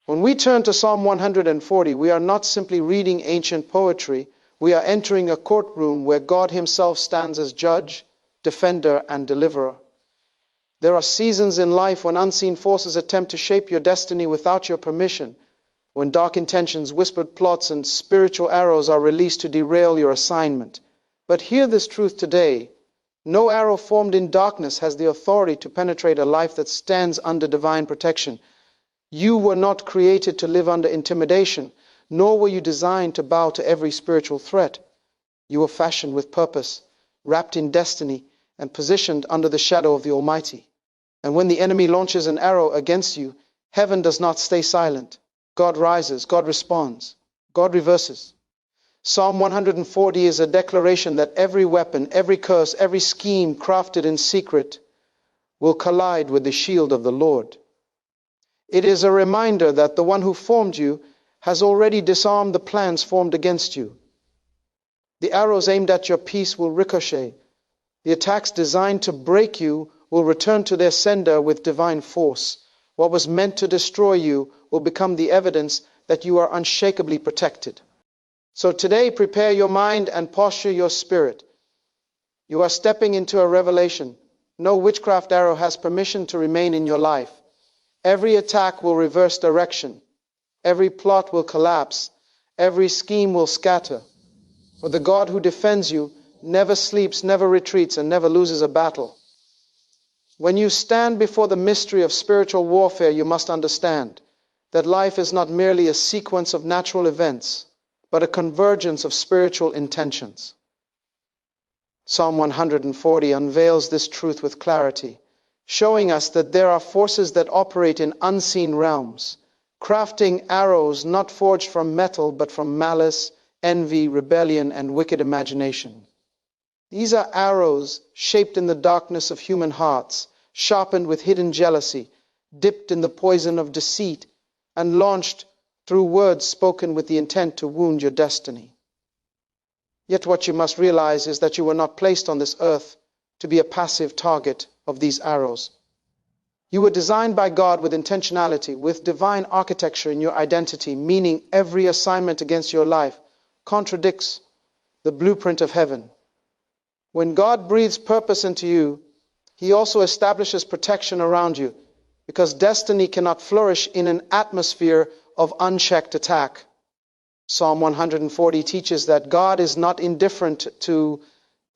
When we turn to Psalm 140, we are not simply reading ancient poetry. We are entering a courtroom where God himself stands as judge, defender, and deliverer. There are seasons in life when unseen forces attempt to shape your destiny without your permission, when dark intentions, whispered plots, and spiritual arrows are released to derail your assignment. But hear this truth today. No arrow formed in darkness has the authority to penetrate a life that stands under divine protection. You were not created to live under intimidation, nor were you designed to bow to every spiritual threat. You were fashioned with purpose, wrapped in destiny, and positioned under the shadow of the Almighty. And when the enemy launches an arrow against you, heaven does not stay silent. God rises, God responds, God reverses. Psalm 140 is a declaration that every weapon, every curse, every scheme crafted in secret will collide with the shield of the Lord. It is a reminder that the one who formed you has already disarmed the plans formed against you. The arrows aimed at your peace will ricochet. The attacks designed to break you will return to their sender with divine force. What was meant to destroy you will become the evidence that you are unshakably protected. So today, prepare your mind and posture your spirit. You are stepping into a revelation. No witchcraft arrow has permission to remain in your life. Every attack will reverse direction. Every plot will collapse. Every scheme will scatter. For the God who defends you never sleeps, never retreats, and never loses a battle. When you stand before the mystery of spiritual warfare, you must understand that life is not merely a sequence of natural events, but a convergence of spiritual intentions. Psalm 140 unveils this truth with clarity, showing us that there are forces that operate in unseen realms, crafting arrows not forged from metal, but from malice, envy, rebellion, and wicked imagination. These are arrows shaped in the darkness of human hearts, sharpened with hidden jealousy, dipped in the poison of deceit, and launched through words spoken with the intent to wound your destiny. Yet what you must realize is that you were not placed on this earth to be a passive target of these arrows. You were designed by God with intentionality, with divine architecture in your identity, meaning every assignment against your life contradicts the blueprint of heaven. When God breathes purpose into you, he also establishes protection around you, because destiny cannot flourish in an atmosphere of unchecked attack. Psalm 140 teaches that God is not indifferent to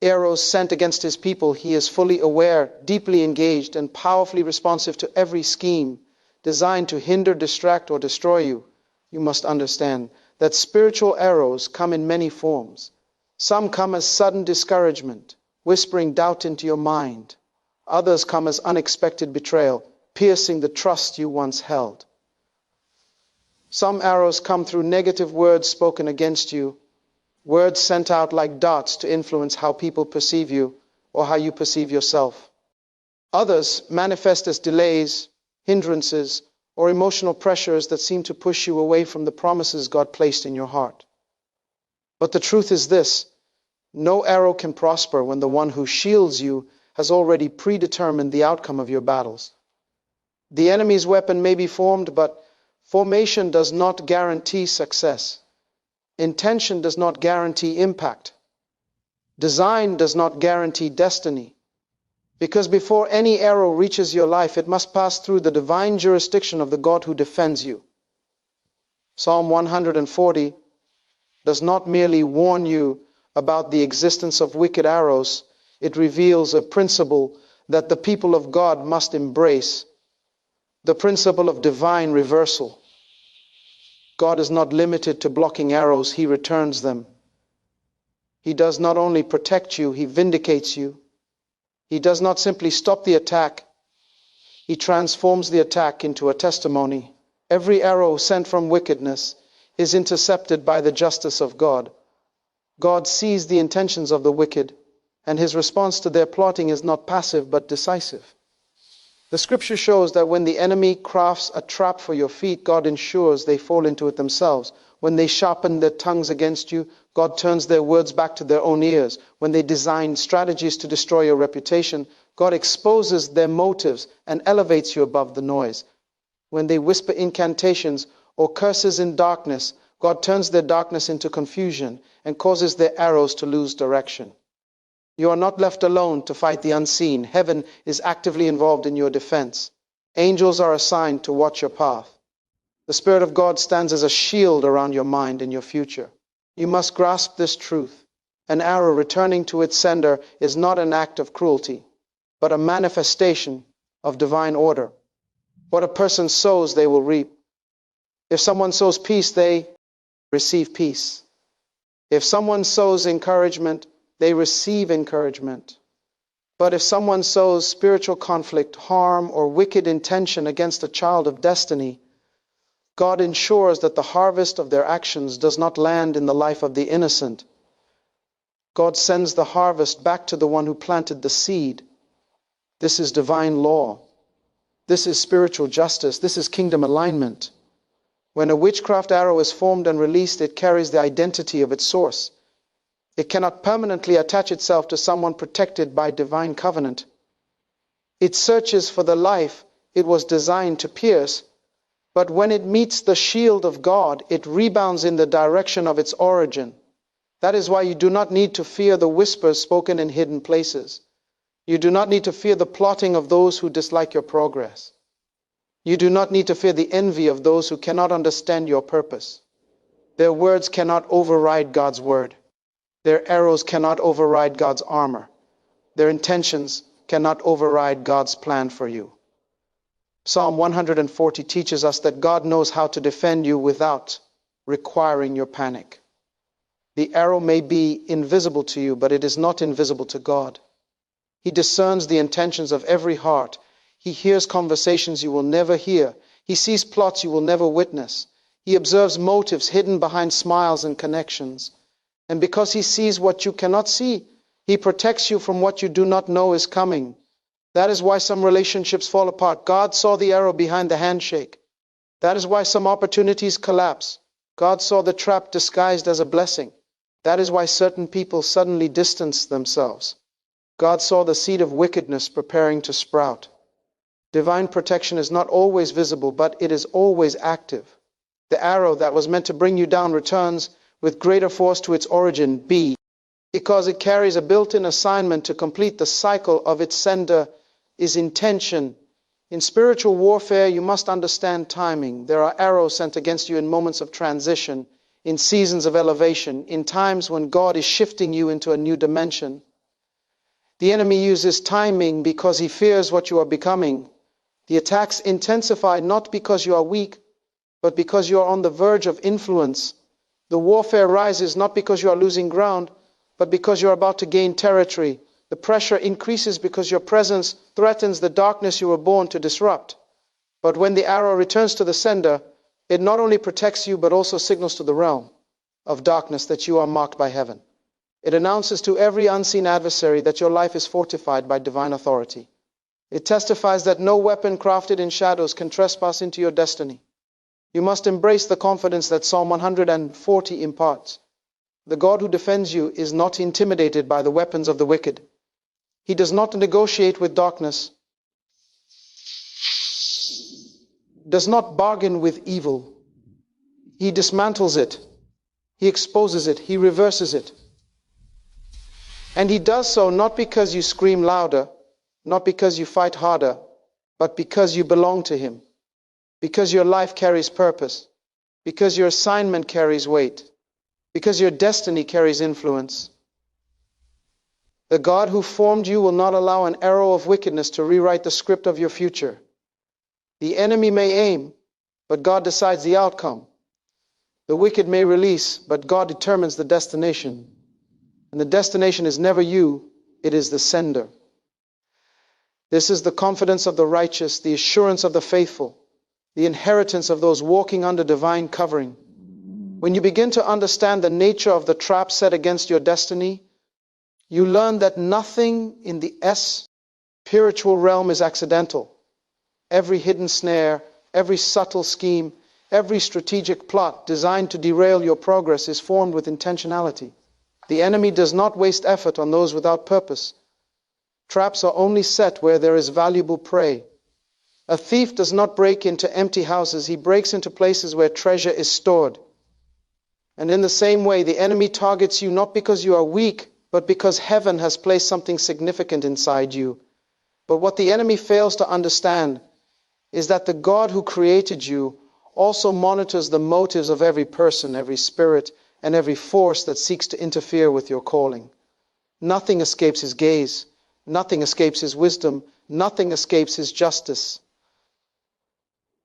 arrows sent against his people. He is fully aware, deeply engaged, and powerfully responsive to every scheme designed to hinder, distract, or destroy you. You must understand that spiritual arrows come in many forms. Some come as sudden discouragement, whispering doubt into your mind. Others come as unexpected betrayal, piercing the trust you once held. Some arrows come through negative words spoken against you, words sent out like darts to influence how people perceive you or how you perceive yourself. Others manifest as delays, hindrances, or emotional pressures that seem to push you away from the promises God placed in your heart. But the truth is this: no arrow can prosper when the one who shields you has already predetermined the outcome of your battles. The enemy's weapon may be formed, but formation does not guarantee success. Intention does not guarantee impact. Design does not guarantee destiny. Because before any arrow reaches your life, it must pass through the divine jurisdiction of the God who defends you. Psalm 140 does not merely warn you about the existence of wicked arrows. It reveals a principle that the people of God must embrace, the principle of divine reversal. God is not limited to blocking arrows, he returns them. He does not only protect you, he vindicates you. He does not simply stop the attack, he transforms the attack into a testimony. Every arrow sent from wickedness is intercepted by the justice of God. God sees the intentions of the wicked, and his response to their plotting is not passive but decisive. The scripture shows that when the enemy crafts a trap for your feet, God ensures they fall into it themselves. When they sharpen their tongues against you, God turns their words back to their own ears. When they design strategies to destroy your reputation, God exposes their motives and elevates you above the noise. When they whisper incantations or curses in darkness, God turns their darkness into confusion and causes their arrows to lose direction. You are not left alone to fight the unseen. Heaven is actively involved in your defense. Angels are assigned to watch your path. The Spirit of God stands as a shield around your mind and your future. You must grasp this truth. An arrow returning to its sender is not an act of cruelty, but a manifestation of divine order. What a person sows, they will reap. If someone sows peace, they receive peace. If someone sows encouragement, they receive encouragement. But if someone sows spiritual conflict, harm, or wicked intention against a child of destiny, God ensures that the harvest of their actions does not land in the life of the innocent. God sends the harvest back to the one who planted the seed. This is divine law. This is spiritual justice. This is kingdom alignment. When a witchcraft arrow is formed and released, it carries the identity of its source. It cannot permanently attach itself to someone protected by divine covenant. It searches for the life it was designed to pierce, but when it meets the shield of God, it rebounds in the direction of its origin. That is why you do not need to fear the whispers spoken in hidden places. You do not need to fear the plotting of those who dislike your progress. You do not need to fear the envy of those who cannot understand your purpose. Their words cannot override God's word. Their arrows cannot override God's armor. Their intentions cannot override God's plan for you. Psalm 140 teaches us that God knows how to defend you without requiring your panic. The arrow may be invisible to you, but it is not invisible to God. He discerns the intentions of every heart. He hears conversations you will never hear. He sees plots you will never witness. He observes motives hidden behind smiles and connections. And because he sees what you cannot see, he protects you from what you do not know is coming. That is why some relationships fall apart. God saw the arrow behind the handshake. That is why some opportunities collapse. God saw the trap disguised as a blessing. That is why certain people suddenly distance themselves. God saw the seed of wickedness preparing to sprout. Divine protection is not always visible, but it is always active. The arrow that was meant to bring you down returns with greater force to its origin, B, because it carries a built-in assignment to complete the cycle of its sender, is intention. In spiritual warfare, you must understand timing. There are arrows sent against you in moments of transition, in seasons of elevation, in times when God is shifting you into a new dimension. The enemy uses timing because he fears what you are becoming. The attacks intensify not because you are weak, but because you are on the verge of influence. The warfare rises not because you are losing ground, but because you are about to gain territory. The pressure increases because your presence threatens the darkness you were born to disrupt. But when the arrow returns to the sender, it not only protects you, but also signals to the realm of darkness that you are marked by heaven. It announces to every unseen adversary that your life is fortified by divine authority. It testifies that no weapon crafted in shadows can trespass into your destiny. You must embrace the confidence that Psalm 140 imparts. The God who defends you is not intimidated by the weapons of the wicked. He does not negotiate with darkness, does not bargain with evil. He dismantles it. He exposes it. He reverses it. And he does so not because you scream louder, not because you fight harder, but because you belong to him, because your life carries purpose, because your assignment carries weight, because your destiny carries influence. The God who formed you will not allow an arrow of wickedness to rewrite the script of your future. The enemy may aim, but God decides the outcome. The wicked may release, but God determines the destination. And the destination is never you, it is the sender. This is the confidence of the righteous, the assurance of the faithful, the inheritance of those walking under divine covering. When you begin to understand the nature of the trap set against your destiny, you learn that nothing in the spiritual realm is accidental. Every hidden snare, every subtle scheme, every strategic plot designed to derail your progress is formed with intentionality. The enemy does not waste effort on those without purpose. Traps are only set where there is valuable prey. A thief does not break into empty houses. He breaks into places where treasure is stored. And in the same way, the enemy targets you not because you are weak, but because heaven has placed something significant inside you. But what the enemy fails to understand is that the God who created you also monitors the motives of every person, every spirit, and every force that seeks to interfere with your calling. Nothing escapes his gaze. Nothing escapes his wisdom. Nothing escapes his justice.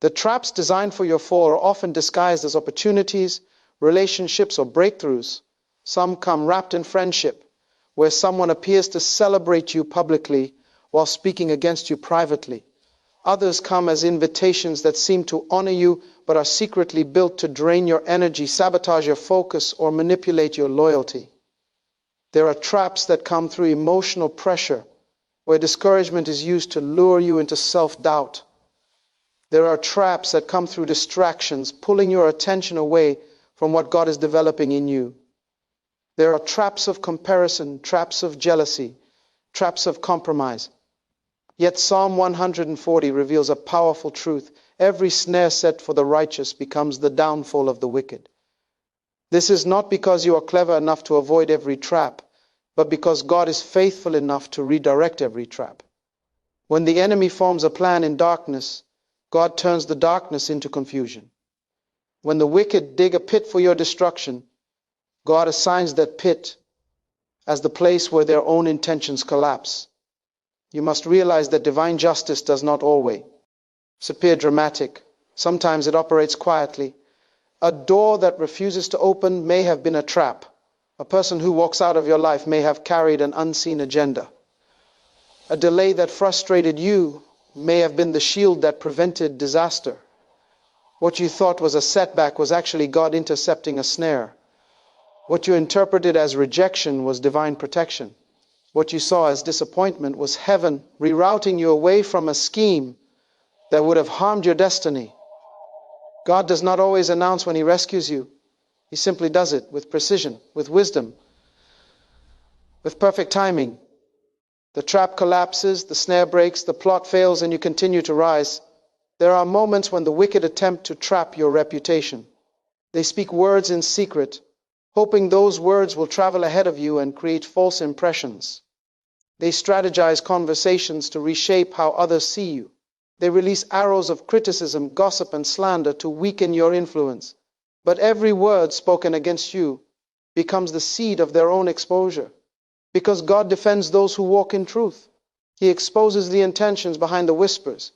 The traps designed for your fall are often disguised as opportunities, relationships, or breakthroughs. Some come wrapped in friendship, where someone appears to celebrate you publicly while speaking against you privately. Others come as invitations that seem to honor you but are secretly built to drain your energy, sabotage your focus, or manipulate your loyalty. There are traps that come through emotional pressure, where discouragement is used to lure you into self-doubt. There are traps that come through distractions, pulling your attention away from what God is developing in you. There are traps of comparison, traps of jealousy, traps of compromise. Yet Psalm 140 reveals a powerful truth. Every snare set for the righteous becomes the downfall of the wicked. This is not because you are clever enough to avoid every trap, but because God is faithful enough to redirect every trap. When the enemy forms a plan in darkness, God turns the darkness into confusion. When the wicked dig a pit for your destruction, God assigns that pit as the place where their own intentions collapse. You must realize that divine justice does not always appear dramatic. Sometimes it operates quietly. A door that refuses to open may have been a trap. A person who walks out of your life may have carried an unseen agenda. A delay that frustrated you may have been the shield that prevented disaster. What you thought was a setback was actually God intercepting a snare. What you interpreted as rejection was divine protection. What you saw as disappointment was heaven rerouting you away from a scheme that would have harmed your destiny. God does not always announce when he rescues you. He simply does it with precision, with wisdom, with perfect timing. The trap collapses, the snare breaks, the plot fails, and you continue to rise. There are moments when the wicked attempt to trap your reputation. They speak words in secret, hoping those words will travel ahead of you and create false impressions. They strategize conversations to reshape how others see you. They release arrows of criticism, gossip, and slander to weaken your influence. But every word spoken against you becomes the seed of their own exposure. Because God defends those who walk in truth. He exposes the intentions behind the whispers.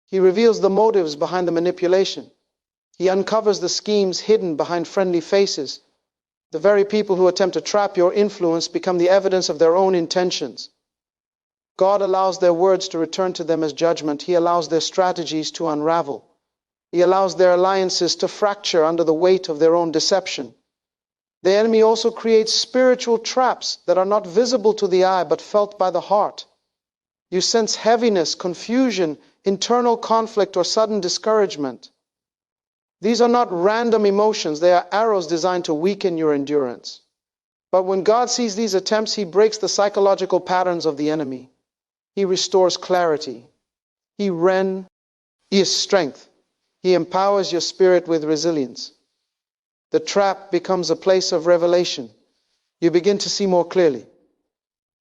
He reveals the motives behind the manipulation. He uncovers the schemes hidden behind friendly faces. The very people who attempt to trap your influence become the evidence of their own intentions. God allows their words to return to them as judgment. He allows their strategies to unravel. He allows their alliances to fracture under the weight of their own deception. The enemy also creates spiritual traps that are not visible to the eye but felt by the heart. You sense heaviness, confusion, internal conflict, or sudden discouragement. These are not random emotions. They are arrows designed to weaken your endurance. But when God sees these attempts, he breaks the psychological patterns of the enemy. He restores clarity. He is strength. He empowers your spirit with resilience. The trap becomes a place of revelation. You begin to see more clearly.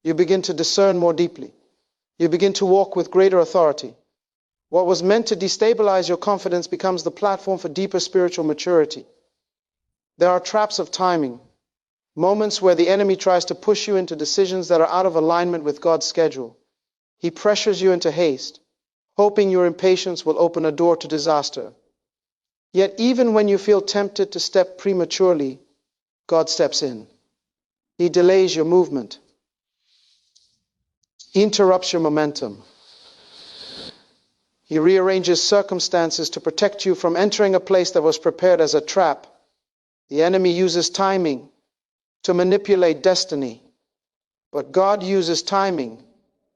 You begin to discern more deeply. You begin to walk with greater authority. What was meant to destabilize your confidence becomes the platform for deeper spiritual maturity. There are traps of timing, moments where the enemy tries to push you into decisions that are out of alignment with God's schedule. He pressures you into haste, hoping your impatience will open a door to disaster. Yet even when you feel tempted to step prematurely, God steps in. He delays your movement. He interrupts your momentum. He rearranges circumstances to protect you from entering a place that was prepared as a trap. The enemy uses timing to manipulate destiny, but God uses timing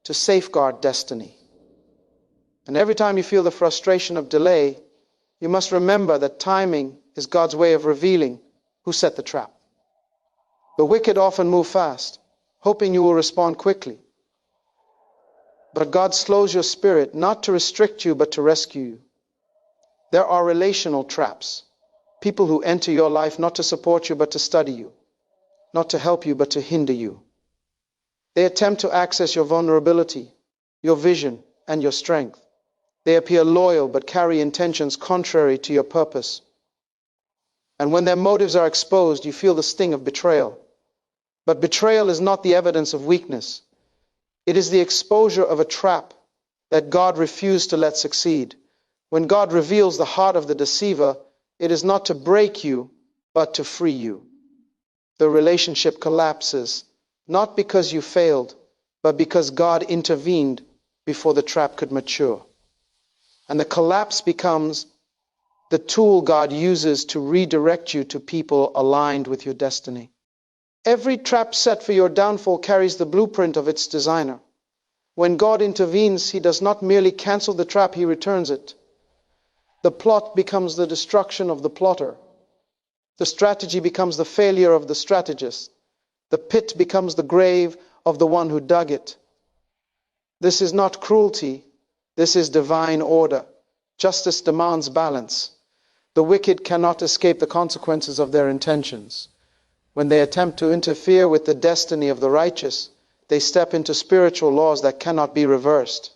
to safeguard destiny. And every time you feel the frustration of delay, you must remember that timing is God's way of revealing who set the trap. The wicked often move fast, hoping you will respond quickly. But God slows your spirit, not to restrict you, but to rescue you. There are relational traps. People who enter your life not to support you, but to study you. Not to help you, but to hinder you. They attempt to access your vulnerability, your vision, and your strength. They appear loyal, but carry intentions contrary to your purpose. And when their motives are exposed, you feel the sting of betrayal. But betrayal is not the evidence of weakness. It is the exposure of a trap that God refused to let succeed. When God reveals the heart of the deceiver, it is not to break you, but to free you. The relationship collapses, not because you failed, but because God intervened before the trap could mature. And the collapse becomes the tool God uses to redirect you to people aligned with your destiny. Every trap set for your downfall carries the blueprint of its designer. When God intervenes, he does not merely cancel the trap, he returns it. The plot becomes the destruction of the plotter. The strategy becomes the failure of the strategist. The pit becomes the grave of the one who dug it. This is not cruelty. This is divine order. Justice demands balance. The wicked cannot escape the consequences of their intentions. When they attempt to interfere with the destiny of the righteous, they step into spiritual laws that cannot be reversed.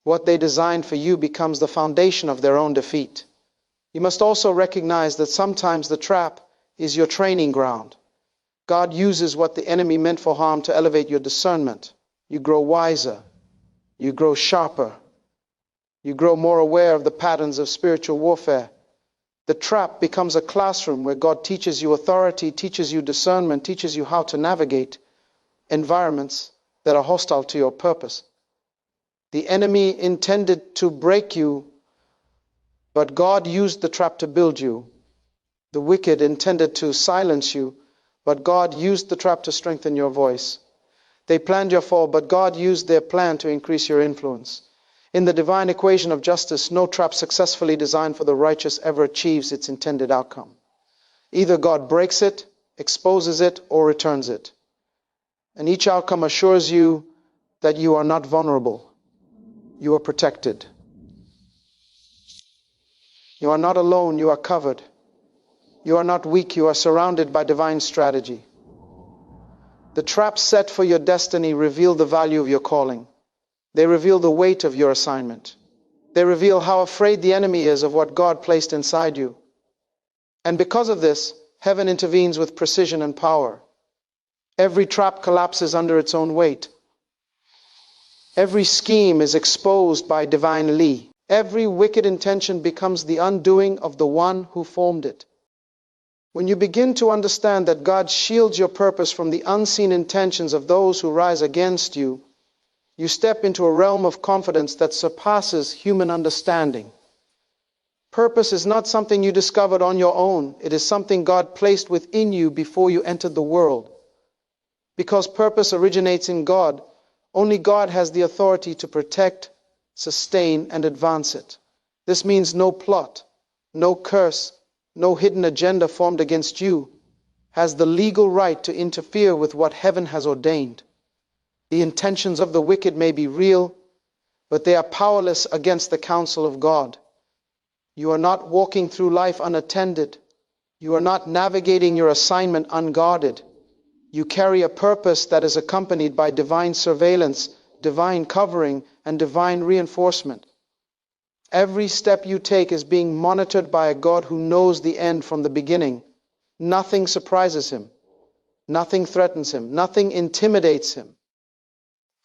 What they designed for you becomes the foundation of their own defeat. You must also recognize that sometimes the trap is your training ground. God uses what the enemy meant for harm to elevate your discernment. You grow wiser. You grow sharper. You grow more aware of the patterns of spiritual warfare. The trap becomes a classroom where God teaches you authority, teaches you discernment, teaches you how to navigate environments that are hostile to your purpose. The enemy intended to break you, but God used the trap to build you. The wicked intended to silence you, but God used the trap to strengthen your voice. They planned your fall, but God used their plan to increase your influence. In the divine equation of justice, no trap successfully designed for the righteous ever achieves its intended outcome. Either God breaks it, exposes it, or returns it. And each outcome assures you that you are not vulnerable. You are protected. You are not alone, you are covered. You are not weak, you are surrounded by divine strategy. The traps set for your destiny reveal the value of your calling. They reveal the weight of your assignment. They reveal how afraid the enemy is of what God placed inside you. And because of this, heaven intervenes with precision and power. Every trap collapses under its own weight. Every scheme is exposed by divine lee. Every wicked intention becomes the undoing of the one who formed it. When you begin to understand that God shields your purpose from the unseen intentions of those who rise against you, you step into a realm of confidence that surpasses human understanding. Purpose is not something you discovered on your own. It is something God placed within you before you entered the world. Because purpose originates in God, only God has the authority to protect, sustain, and advance it. This means no plot, no curse, no hidden agenda formed against you has the legal right to interfere with what heaven has ordained. The intentions of the wicked may be real, but they are powerless against the counsel of God. You are not walking through life unattended. You are not navigating your assignment unguarded. You carry a purpose that is accompanied by divine surveillance, divine covering, and divine reinforcement. Every step you take is being monitored by a God who knows the end from the beginning. Nothing surprises him. Nothing threatens him. Nothing intimidates him.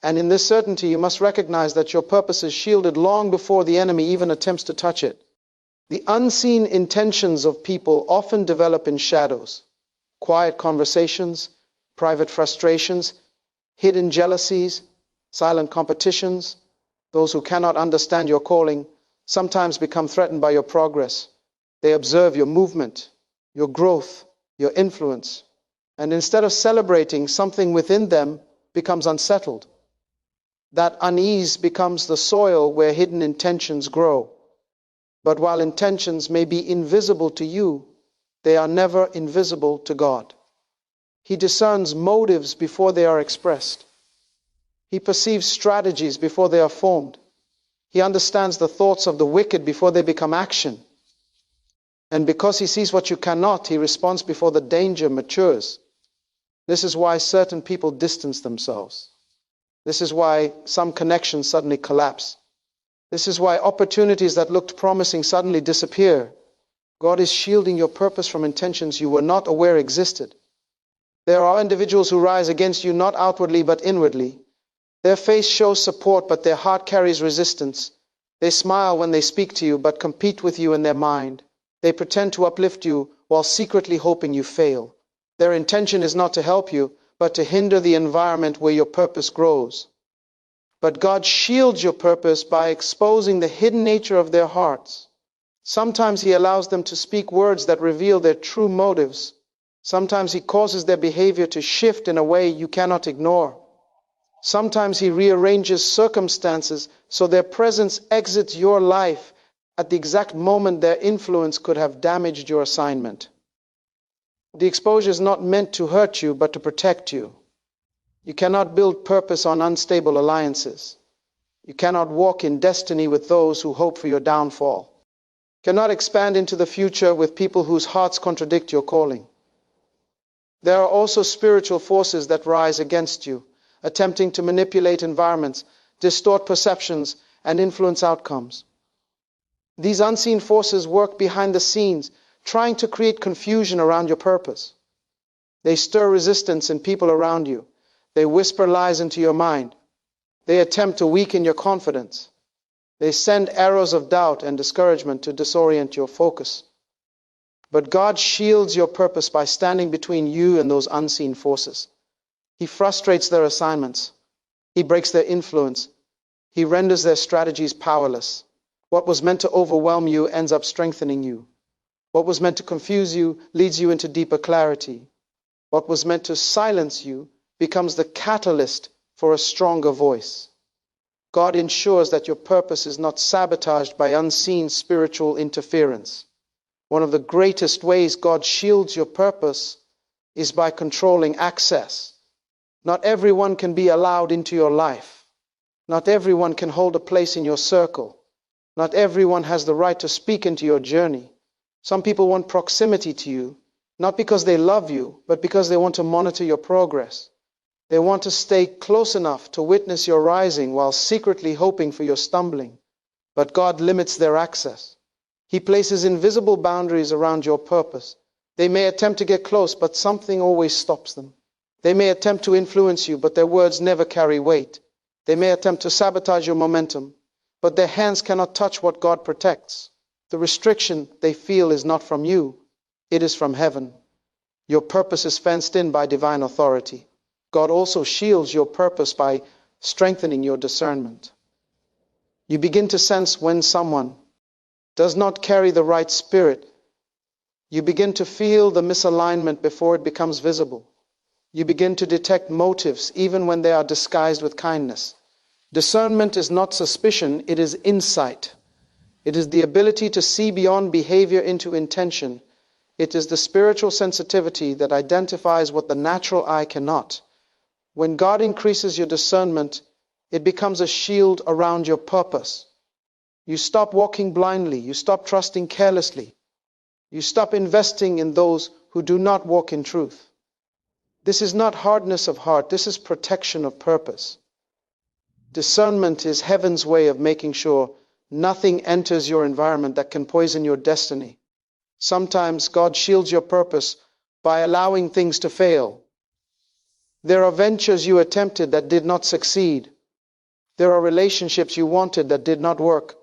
And in this certainty, you must recognize that your purpose is shielded long before the enemy even attempts to touch it. The unseen intentions of people often develop in shadows. Quiet conversations, private frustrations, hidden jealousies, silent competitions. Those who cannot understand your calling sometimes become threatened by your progress. They observe your movement, your growth, your influence. And instead of celebrating, something within them becomes unsettled. That unease becomes the soil where hidden intentions grow. But while intentions may be invisible to you, they are never invisible to God. He discerns motives before they are expressed. He perceives strategies before they are formed. He understands the thoughts of the wicked before they become action. And because he sees what you cannot, he responds before the danger matures. This is why certain people distance themselves. This is why some connections suddenly collapse. This is why opportunities that looked promising suddenly disappear. God is shielding your purpose from intentions you were not aware existed. There are individuals who rise against you not outwardly but inwardly. Their face shows support, but their heart carries resistance. They smile when they speak to you, but compete with you in their mind. They pretend to uplift you while secretly hoping you fail. Their intention is not to help you, but to hinder the environment where your purpose grows. But God shields your purpose by exposing the hidden nature of their hearts. Sometimes He allows them to speak words that reveal their true motives. Sometimes He causes their behavior to shift in a way you cannot ignore. Sometimes He rearranges circumstances so their presence exits your life at the exact moment their influence could have damaged your assignment. The exposure is not meant to hurt you, but to protect you. You cannot build purpose on unstable alliances. You cannot walk in destiny with those who hope for your downfall. You cannot expand into the future with people whose hearts contradict your calling. There are also spiritual forces that rise against you, attempting to manipulate environments, distort perceptions, and influence outcomes. These unseen forces work behind the scenes, trying to create confusion around your purpose. They stir resistance in people around you. They whisper lies into your mind. They attempt to weaken your confidence. They send arrows of doubt and discouragement to disorient your focus. But God shields your purpose by standing between you and those unseen forces. He frustrates their assignments. He breaks their influence. He renders their strategies powerless. What was meant to overwhelm you ends up strengthening you. What was meant to confuse you leads you into deeper clarity. What was meant to silence you becomes the catalyst for a stronger voice. God ensures that your purpose is not sabotaged by unseen spiritual interference. One of the greatest ways God shields your purpose is by controlling access. Not everyone can be allowed into your life. Not everyone can hold a place in your circle. Not everyone has the right to speak into your journey. Some people want proximity to you, not because they love you, but because they want to monitor your progress. They want to stay close enough to witness your rising while secretly hoping for your stumbling. But God limits their access. He places invisible boundaries around your purpose. They may attempt to get close, but something always stops them. They may attempt to influence you, but their words never carry weight. They may attempt to sabotage your momentum, but their hands cannot touch what God protects. The restriction they feel is not from you, it is from heaven. Your purpose is fenced in by divine authority. God also shields your purpose by strengthening your discernment. You begin to sense when someone does not carry the right spirit. You begin to feel the misalignment before it becomes visible. You begin to detect motives even when they are disguised with kindness. Discernment is not suspicion, it is insight. It is the ability to see beyond behavior into intention. It is the spiritual sensitivity that identifies what the natural eye cannot. When God increases your discernment, it becomes a shield around your purpose. You stop walking blindly. You stop trusting carelessly. You stop investing in those who do not walk in truth. This is not hardness of heart. This is protection of purpose. Discernment is heaven's way of making sure nothing enters your environment that can poison your destiny. Sometimes God shields your purpose by allowing things to fail. There are ventures you attempted that did not succeed. There are relationships you wanted that did not work.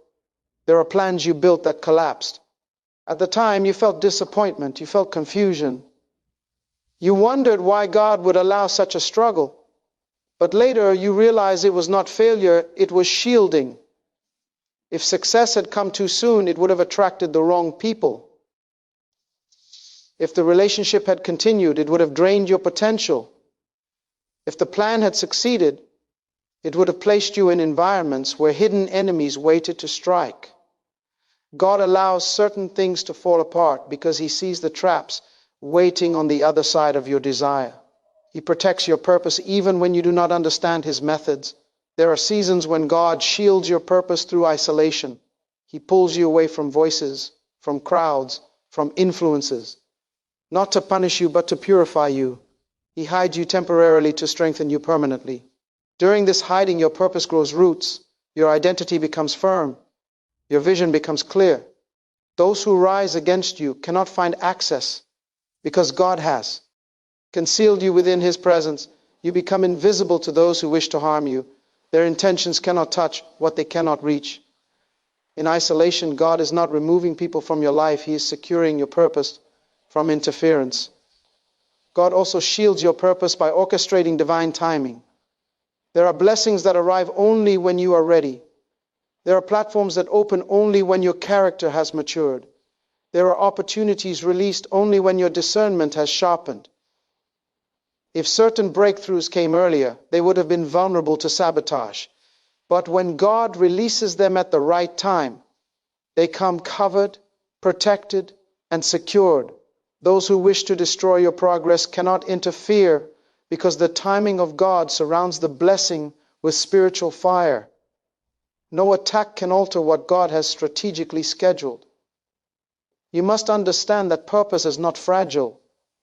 There are plans you built that collapsed. At the time, you felt disappointment. You felt confusion. You wondered why God would allow such a struggle. But later, you realized it was not failure, it was shielding. If success had come too soon, it would have attracted the wrong people. If the relationship had continued, it would have drained your potential. If the plan had succeeded, it would have placed you in environments where hidden enemies waited to strike. God allows certain things to fall apart because He sees the traps waiting on the other side of your desire. He protects your purpose even when you do not understand his methods. There are seasons when God shields your purpose through isolation. He pulls you away from voices, from crowds, from influences, not to punish you, but to purify you. He hides you temporarily to strengthen you permanently. During this hiding, your purpose grows roots. Your identity becomes firm. Your vision becomes clear. Those who rise against you cannot find access because God has concealed you within his presence. You become invisible to those who wish to harm you. Their intentions cannot touch what they cannot reach. In isolation, God is not removing people from your life. He is securing your purpose from interference. God also shields your purpose by orchestrating divine timing. There are blessings that arrive only when you are ready. There are platforms that open only when your character has matured. There are opportunities released only when your discernment has sharpened. If certain breakthroughs came earlier, they would have been vulnerable to sabotage. But when God releases them at the right time, they come covered, protected, and secured. Those who wish to destroy your progress cannot interfere because the timing of God surrounds the blessing with spiritual fire. No attack can alter what God has strategically scheduled. You must understand that purpose is not fragile.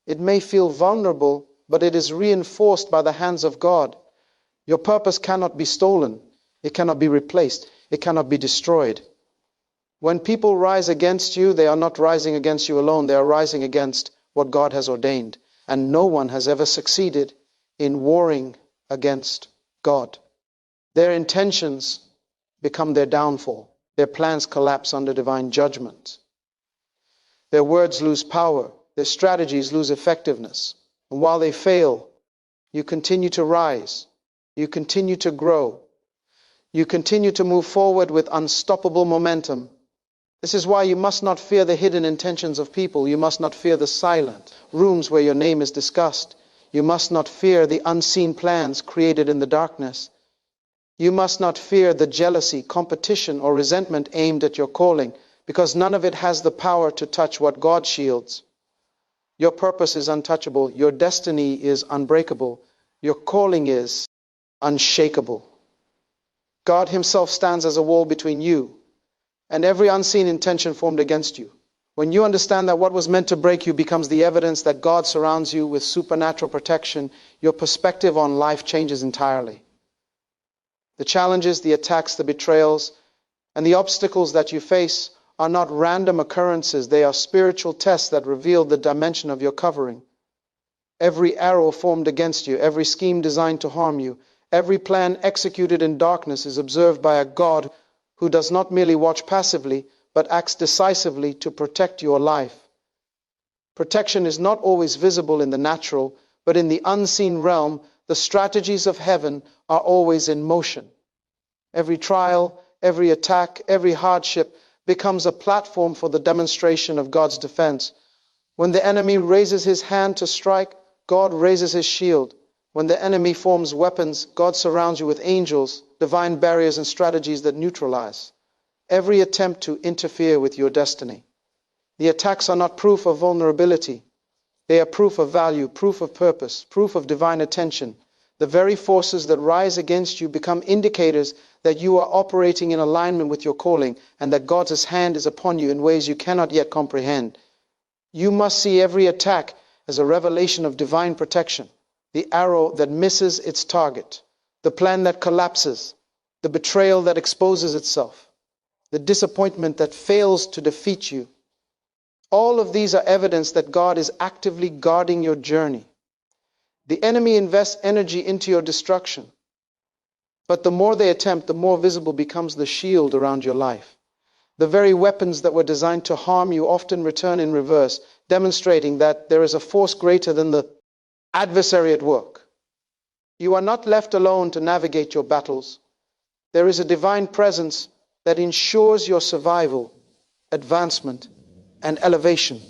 It may feel vulnerable, but it is reinforced by the hands of God. Your purpose cannot be stolen. It cannot be replaced. It cannot be destroyed. When people rise against you, they are not rising against you alone. They are rising against what God has ordained. And no one has ever succeeded in warring against God. Their intentions become their downfall. Their plans collapse under divine judgment. Their words lose power. Their strategies lose effectiveness. And while they fail, you continue to rise. You continue to grow. You continue to move forward with unstoppable momentum. This is why you must not fear the hidden intentions of people. You must not fear the silent rooms where your name is discussed. You must not fear the unseen plans created in the darkness. You must not fear the jealousy, competition, or resentment aimed at your calling, because none of it has the power to touch what God shields. Your purpose is untouchable. Your destiny is unbreakable. Your calling is unshakable. God himself stands as a wall between you and every unseen intention formed against you. When you understand that what was meant to break you becomes the evidence that God surrounds you with supernatural protection, your perspective on life changes entirely. The challenges, the attacks, the betrayals, and the obstacles that you face are not random occurrences. They are spiritual tests that reveal the dimension of your covering. Every arrow formed against you, every scheme designed to harm you, every plan executed in darkness is observed by a God who does not merely watch passively, but acts decisively to protect your life. Protection is not always visible in the natural, but in the unseen realm, the strategies of heaven are always in motion. Every trial, every attack, every hardship becomes a platform for the demonstration of God's defense. When the enemy raises his hand to strike, God raises his shield. When the enemy forms weapons, God surrounds you with angels, divine barriers and strategies that neutralize every attempt to interfere with your destiny. The attacks are not proof of vulnerability. They are proof of value, proof of purpose, proof of divine attention. The very forces that rise against you become indicators that you are operating in alignment with your calling and that God's hand is upon you in ways you cannot yet comprehend. You must see every attack as a revelation of divine protection, the arrow that misses its target, the plan that collapses, the betrayal that exposes itself, the disappointment that fails to defeat you. All of these are evidence that God is actively guarding your journey. The enemy invests energy into your destruction, but the more they attempt, the more visible becomes the shield around your life. The very weapons that were designed to harm you often return in reverse, demonstrating that there is a force greater than the adversary at work. You are not left alone to navigate your battles. There is a divine presence that ensures your survival, advancement, and elevation.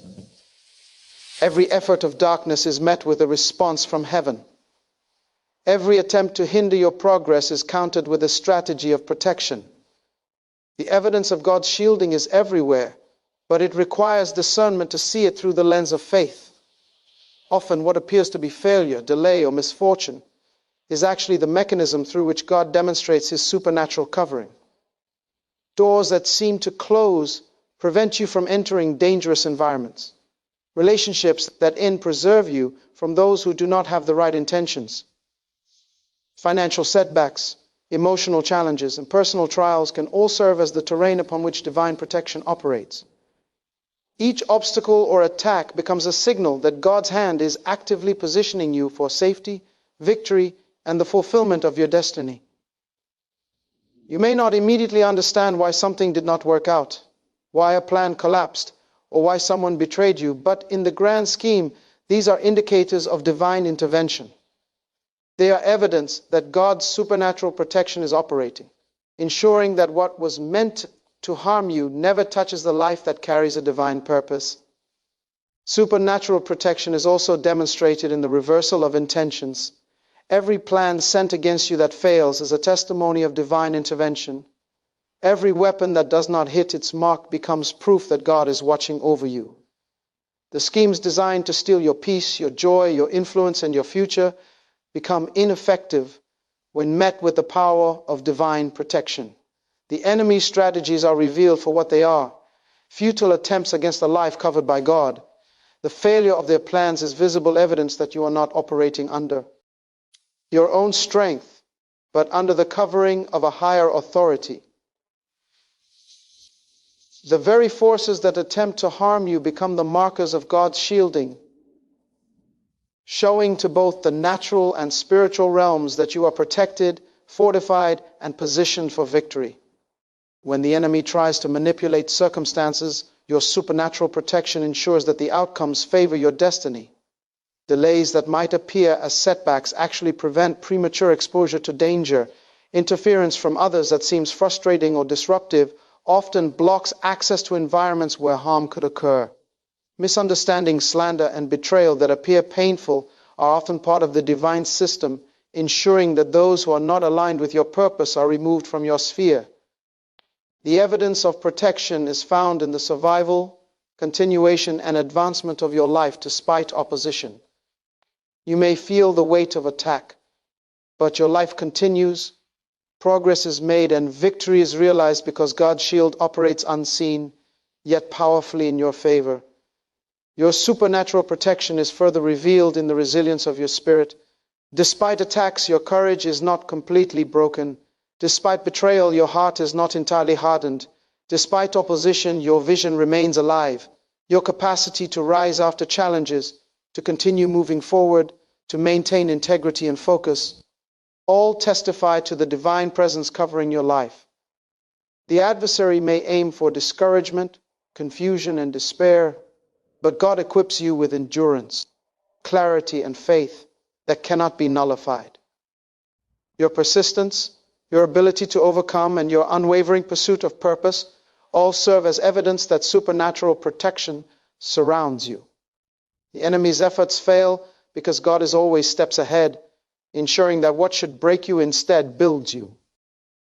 Every effort of darkness is met with a response from heaven. Every attempt to hinder your progress is countered with a strategy of protection. The evidence of God's shielding is everywhere, but it requires discernment to see it through the lens of faith. Often what appears to be failure, delay, or misfortune is actually the mechanism through which God demonstrates his supernatural covering. Doors that seem to close prevent you from entering dangerous environments. Relationships that end preserve you from those who do not have the right intentions. Financial setbacks, emotional challenges, and personal trials can all serve as the terrain upon which divine protection operates. Each obstacle or attack becomes a signal that God's hand is actively positioning you for safety, victory, and the fulfillment of your destiny. You may not immediately understand why something did not work out, why a plan collapsed, or why someone betrayed you, but in the grand scheme, these are indicators of divine intervention. They are evidence that God's supernatural protection is operating, ensuring that what was meant to harm you never touches the life that carries a divine purpose. Supernatural protection is also demonstrated in the reversal of intentions. Every plan sent against you that fails is a testimony of divine intervention. Every weapon that does not hit its mark becomes proof that God is watching over you. The schemes designed to steal your peace, your joy, your influence, and your future become ineffective when met with the power of divine protection. The enemy's strategies are revealed for what they are: futile attempts against a life covered by God. The failure of their plans is visible evidence that you are not operating under your own strength, but under the covering of a higher authority. The very forces that attempt to harm you become the markers of God's shielding, showing to both the natural and spiritual realms that you are protected, fortified, and positioned for victory. When the enemy tries to manipulate circumstances, your supernatural protection ensures that the outcomes favor your destiny. Delays that might appear as setbacks actually prevent premature exposure to danger. Interference from others that seems frustrating or disruptive often blocks access to environments where harm could occur. Misunderstanding, slander, and betrayal that appear painful are often part of the divine system, ensuring that those who are not aligned with your purpose are removed from your sphere. The evidence of protection is found in the survival, continuation, and advancement of your life despite opposition. You may feel the weight of attack, but your life continues, progress is made, and victory is realized because God's shield operates unseen, yet powerfully in your favor. Your supernatural protection is further revealed in the resilience of your spirit. Despite attacks, your courage is not completely broken. Despite betrayal, your heart is not entirely hardened. Despite opposition, your vision remains alive. Your capacity to rise after challenges, to continue moving forward, to maintain integrity and focus, all testify to the divine presence covering your life. The adversary may aim for discouragement, confusion, and despair, but God equips you with endurance, clarity, and faith that cannot be nullified. Your persistence, your ability to overcome, and your unwavering pursuit of purpose all serve as evidence that supernatural protection surrounds you. The enemy's efforts fail because God is always steps ahead, ensuring that what should break you instead builds you.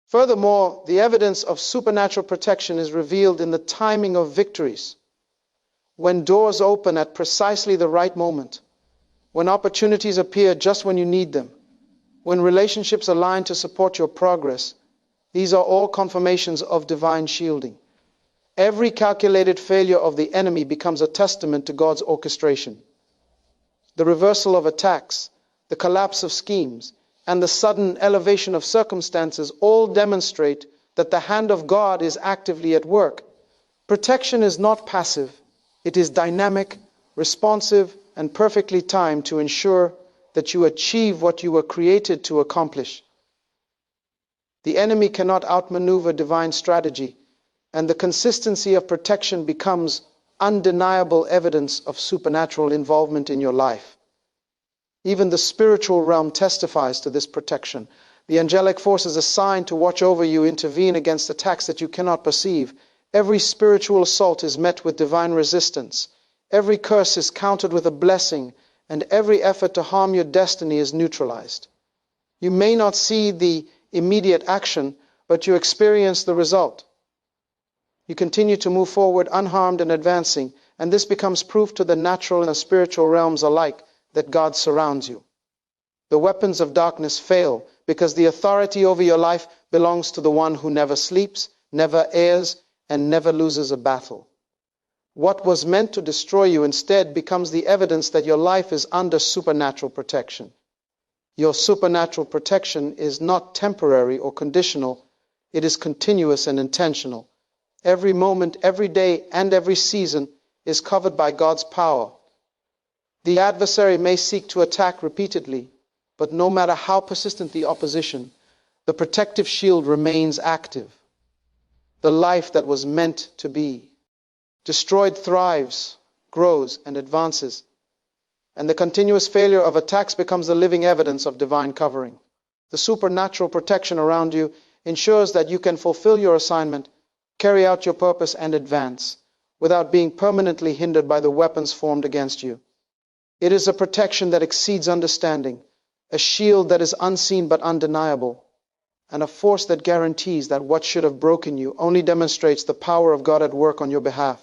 Furthermore, the evidence of supernatural protection is revealed in the timing of victories. When doors open at precisely the right moment, when opportunities appear just when you need them, when relationships align to support your progress, these are all confirmations of divine shielding. Every calculated failure of the enemy becomes a testament to God's orchestration. The reversal of attacks, the collapse of schemes, and the sudden elevation of circumstances all demonstrate that the hand of God is actively at work. Protection is not passive. It is dynamic, responsive, and perfectly timed to ensure that you achieve what you were created to accomplish. The enemy cannot outmaneuver divine strategy, and the consistency of protection becomes undeniable evidence of supernatural involvement in your life. Even the spiritual realm testifies to this protection. The angelic forces assigned to watch over you intervene against attacks that you cannot perceive. Every spiritual assault is met with divine resistance. Every curse is countered with a blessing, and every effort to harm your destiny is neutralized. You may not see the immediate action, but you experience the result. You continue to move forward unharmed and advancing, and this becomes proof to the natural and spiritual realms alike that God surrounds you. The weapons of darkness fail because the authority over your life belongs to the one who never sleeps, never errs, and never loses a battle. What was meant to destroy you instead becomes the evidence that your life is under supernatural protection. Your supernatural protection is not temporary or conditional. It is continuous and intentional. Every moment, every day, and every season is covered by God's power. The adversary may seek to attack repeatedly, but no matter how persistent the opposition, the protective shield remains active. The life that was meant to be. Destroyed thrives, grows, and advances. And the continuous failure of attacks becomes the living evidence of divine covering. The supernatural protection around you ensures that you can fulfill your assignment, carry out your purpose, and advance without being permanently hindered by the weapons formed against you. It is a protection that exceeds understanding, a shield that is unseen but undeniable, and a force that guarantees that what should have broken you only demonstrates the power of God at work on your behalf.